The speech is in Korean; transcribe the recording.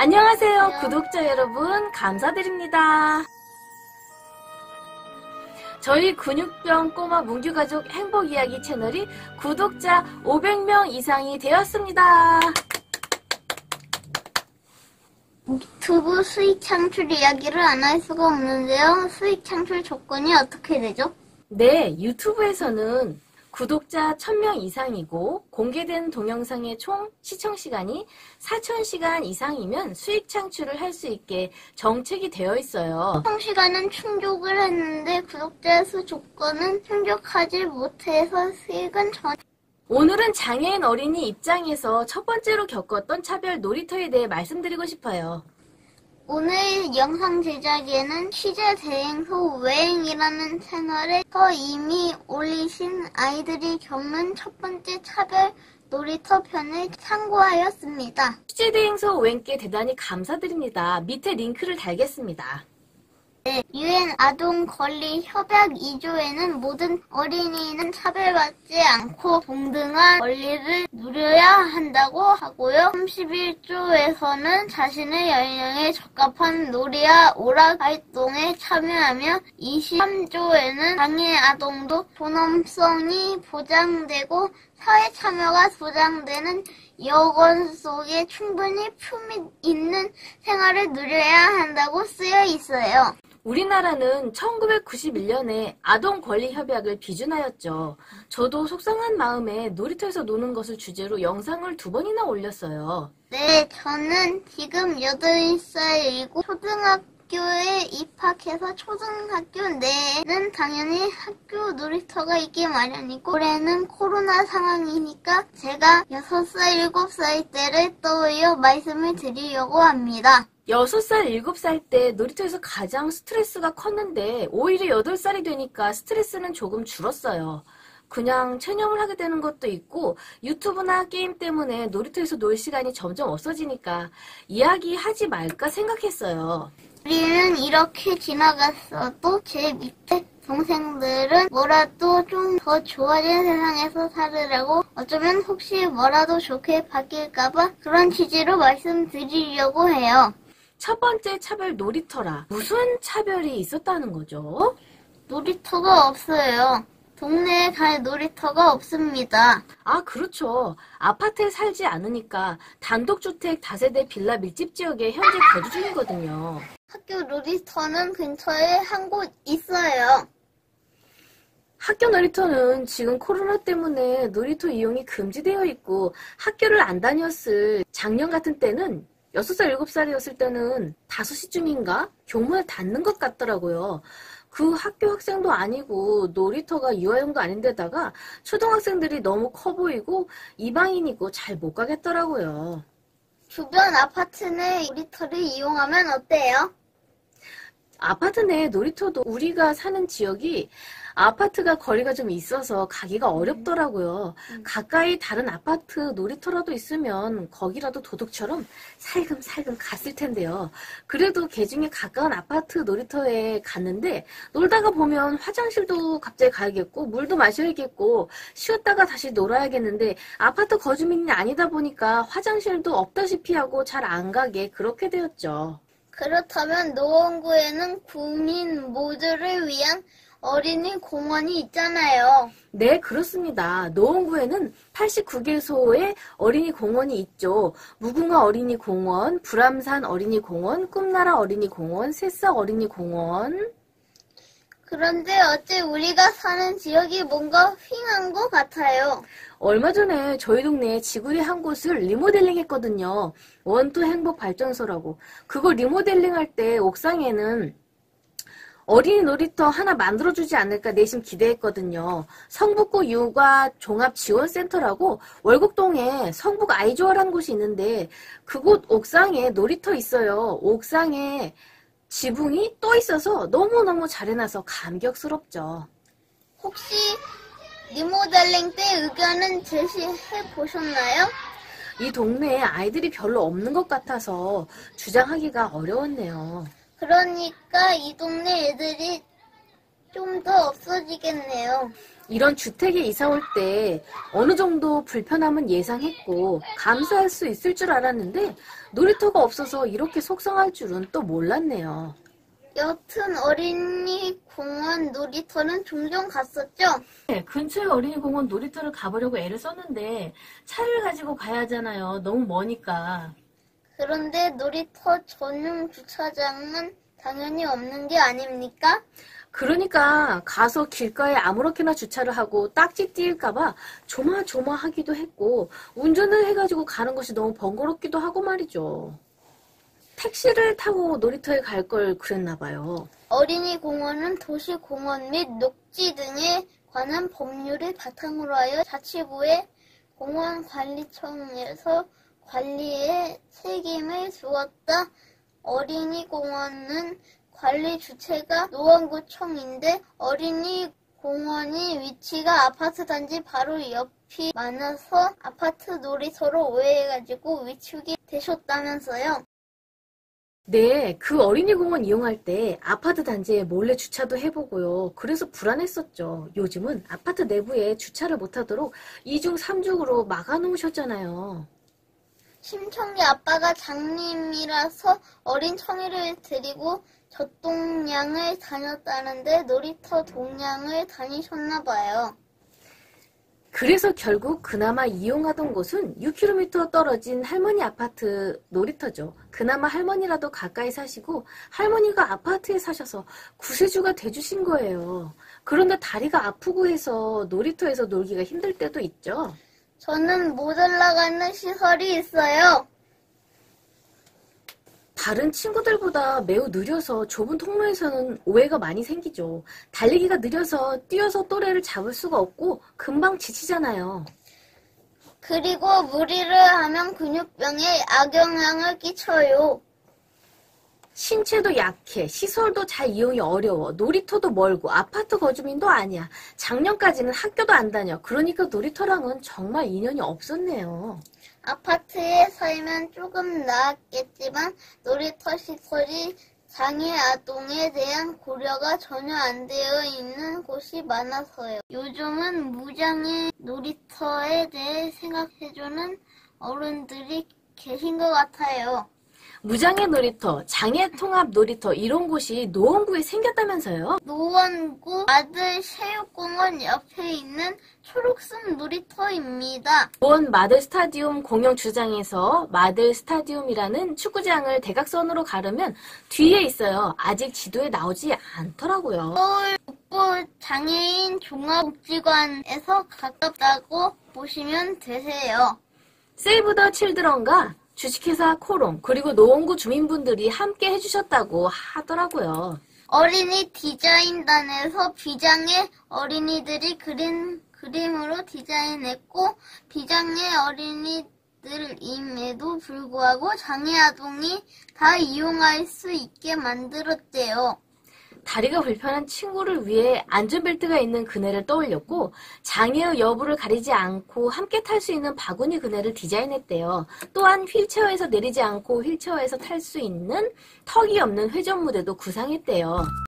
안녕하세요, 구독자 여러분. 감사드립니다. 저희 근육병 꼬마 문규가족 행복이야기 채널이 구독자 500명 이상이 되었습니다. 유튜브 수익 창출 이야기를 안 할 수가 없는데요. 수익 창출 조건이 어떻게 되죠? 네, 유튜브에서는 구독자 1000명 이상이고 공개된 동영상의 총 시청시간이 4000시간 이상이면 수익 창출을 할 수 있게 정책이 되어 있어요. 시청시간은 충족을 했는데 구독자 수 조건은 충족하지 못해서 수익은 오늘은 장애인 어린이 입장에서 첫 번째로 겪었던 차별 놀이터에 대해 말씀드리고 싶어요. 오늘 영상 제작에는 취재 대행소 외행이라는 채널에서 이미 올리신 아이들이 겪는 첫 번째 차별 놀이터 편을 참고하였습니다. 취재 대행소 웬께 대단히 감사드립니다. 밑에 링크를 달겠습니다. 네, UN 아동 권리 협약 2조에는 모든 어린이는 차별받지 않고 동등한 권리를 누려야 한다고 하고요. 31조에서는 자신의 연령에 적합한 놀이와 오락 활동에 참여하며 23조에는 장애 아동도 존엄성이 보장되고 사회 참여가 보장되는 여건 속에 충분히 품위 있는 생활을 누려야 한다고 쓰여 있어요. 우리나라는 1991년에 아동권리협약을 비준하였죠. 저도 속상한 마음에 놀이터에서 노는 것을 주제로 영상을 2번이나 올렸어요. 네, 저는 지금 8살이고 초등학교에 입학해서 초등학교 내에는 당연히 학교 놀이터가 있기 마련이고 올해는 코로나 상황이니까 제가 6살, 7살 때를 떠올려 말씀을 드리려고 합니다. 6살, 7살 때 놀이터에서 가장 스트레스가 컸는데 오히려 8살이 되니까 스트레스는 조금 줄었어요. 그냥 체념을 하게 되는 것도 있고 유튜브나 게임 때문에 놀이터에서 놀 시간이 점점 없어지니까 이야기하지 말까 생각했어요. 우리는 이렇게 지나갔어도 제 밑에 동생들은 뭐라도 좀 더 좋아진 세상에서 살으라고 어쩌면 혹시 뭐라도 좋게 바뀔까봐 그런 취지로 말씀드리려고 해요. 첫 번째 차별 놀이터라. 무슨 차별이 있었다는 거죠? 놀이터가 없어요. 동네에 갈 놀이터가 없습니다. 아, 그렇죠. 아파트에 살지 않으니까 단독주택 다세대 빌라 밀집 지역에 현재 거주 중이거든요. 학교 놀이터는 근처에 한 곳 있어요. 학교 놀이터는 지금 코로나 때문에 놀이터 이용이 금지되어 있고 학교를 안 다녔을 작년 같은 때는 6살, 7살이었을 때는 5시쯤인가 교문을 닫는 것 같더라고요. 그 학교 학생도 아니고 놀이터가 유아용도 아닌데다가 초등학생들이 너무 커 보이고 이방인이고 잘 못 가겠더라고요. 주변 아파트 내 놀이터를 이용하면 어때요? 아파트 내 놀이터도 우리가 사는 지역이 아파트가 거리가 좀 있어서 가기가 어렵더라고요. 가까이 다른 아파트 놀이터라도 있으면 거기라도 도둑처럼 살금살금 갔을 텐데요. 그래도 개중에 가까운 아파트 놀이터에 갔는데 놀다가 보면 화장실도 갑자기 가야겠고 물도 마셔야겠고 쉬었다가 다시 놀아야겠는데 아파트 거주민이 아니다 보니까 화장실도 없다시피 하고 잘 안 가게 그렇게 되었죠. 그렇다면 노원구에는 국민 모두를 위한 어린이 공원이 있잖아요. 네, 그렇습니다. 노원구에는 89개소의 어린이 공원이 있죠. 무궁화 어린이 공원, 불암산 어린이 공원, 꿈나라 어린이 공원, 새싹 어린이 공원. 그런데 어째 우리가 사는 지역이 뭔가 휑한 것 같아요. 얼마 전에 저희 동네에 지구리 한 곳을 리모델링 했거든요. 원투 행복발전소라고. 그거 리모델링 할 때 옥상에는 어린이 놀이터 하나 만들어주지 않을까 내심 기대했거든요. 성북구 육아 종합지원센터라고 월곡동에 성북 아이조아라는 곳이 있는데 그곳 옥상에 놀이터 있어요. 옥상에 지붕이 떠 있어서 너무너무 잘 해놔서 감격스럽죠. 혹시 리모델링 때 의견은 제시해 보셨나요? 이 동네에 아이들이 별로 없는 것 같아서 주장하기가 어려웠네요. 그러니까 이 동네 애들이 좀 더 없어지겠네요. 이런 주택에 이사 올 때 어느 정도 불편함은 예상했고 감수할 수 있을 줄 알았는데 놀이터가 없어서 이렇게 속상할 줄은 또 몰랐네요. 여튼 어린이 공원 놀이터는 종종 갔었죠? 네, 근처에 어린이공원 놀이터를 가보려고 애를 썼는데 차를 가지고 가야 하잖아요. 너무 머니까. 그런데 놀이터 전용 주차장은 당연히 없는 게 아닙니까? 그러니까 가서 길가에 아무렇게나 주차를 하고 딱지 띄일까봐 조마조마하기도 했고 운전을 해가지고 가는 것이 너무 번거롭기도 하고 말이죠. 택시를 타고 놀이터에 갈 걸 그랬나 봐요. 어린이 공원은 도시 공원 및 녹지 등에 관한 법률을 바탕으로 하여 자치구의 공원관리청에서 관리에 책임을 주었다. 어린이 공원은 관리 주체가 노원구청인데 어린이 공원이 위치가 아파트 단지 바로 옆이 많아서 아파트 놀이터로 오해해가지고 위축이 되셨다면서요. 네, 그 어린이공원 이용할 때 아파트 단지에 몰래 주차도 해보고요. 그래서 불안했었죠. 요즘은 아파트 내부에 주차를 못하도록 2중 3중으로 막아놓으셨잖아요. 심청이 아빠가 장님이라서 어린 청이를 데리고 젖동량을 다녔다는데 놀이터 동량을 다니셨나 봐요. 그래서 결국 그나마 이용하던 곳은 6km 떨어진 할머니 아파트 놀이터죠. 그나마 할머니라도 가까이 사시고 할머니가 아파트에 사셔서 구세주가 돼주신 거예요. 그런데 다리가 아프고 해서 놀이터에서 놀기가 힘들 때도 있죠. 저는 못 올라가는 시설이 있어요. 다른 친구들보다 매우 느려서 좁은 통로에서는 오해가 많이 생기죠. 달리기가 느려서 뛰어서 또래를 잡을 수가 없고 금방 지치잖아요. 그리고 무리를 하면 근육병에 악영향을 끼쳐요. 신체도 약해, 시설도 잘 이용이 어려워, 놀이터도 멀고, 아파트 거주민도 아니야. 작년까지는 학교도 안 다녀. 그러니까 놀이터랑은 정말 인연이 없었네요. 아파트에 살면 조금 나았겠지만 놀이터 시설이 장애 아동에 대한 고려가 전혀 안 되어 있는 곳이 많아서요. 요즘은 무장애 놀이터에 대해 생각해주는 어른들이 계신 것 같아요. 무장애 놀이터, 장애 통합 놀이터 이런 곳이 노원구에 생겼다면서요? 노원구 마들 체육공원 옆에 있는 초록숲 놀이터입니다. 노원 마들 스타디움 공영 주장에서 마들 스타디움이라는 축구장을 대각선으로 가르면 뒤에 있어요. 아직 지도에 나오지 않더라고요. 서울 북부 장애인 종합복지관에서 가깝다고 보시면 되세요. 세이브 더 칠드런과 주식회사 코롱 그리고 노원구 주민분들이 함께 해주셨다고 하더라고요. 어린이 디자인단에서 비장애 어린이들이 그린 그림으로 디자인했고 비장애 어린이들임에도 불구하고 장애 아동이 다 이용할 수 있게 만들었대요. 다리가 불편한 친구를 위해 안전벨트가 있는 그네를 떠올렸고 장애의 여부를 가리지 않고 함께 탈 수 있는 바구니 그네를 디자인했대요. 또한 휠체어에서 내리지 않고 휠체어에서 탈 수 있는 턱이 없는 회전 무대도 구상했대요.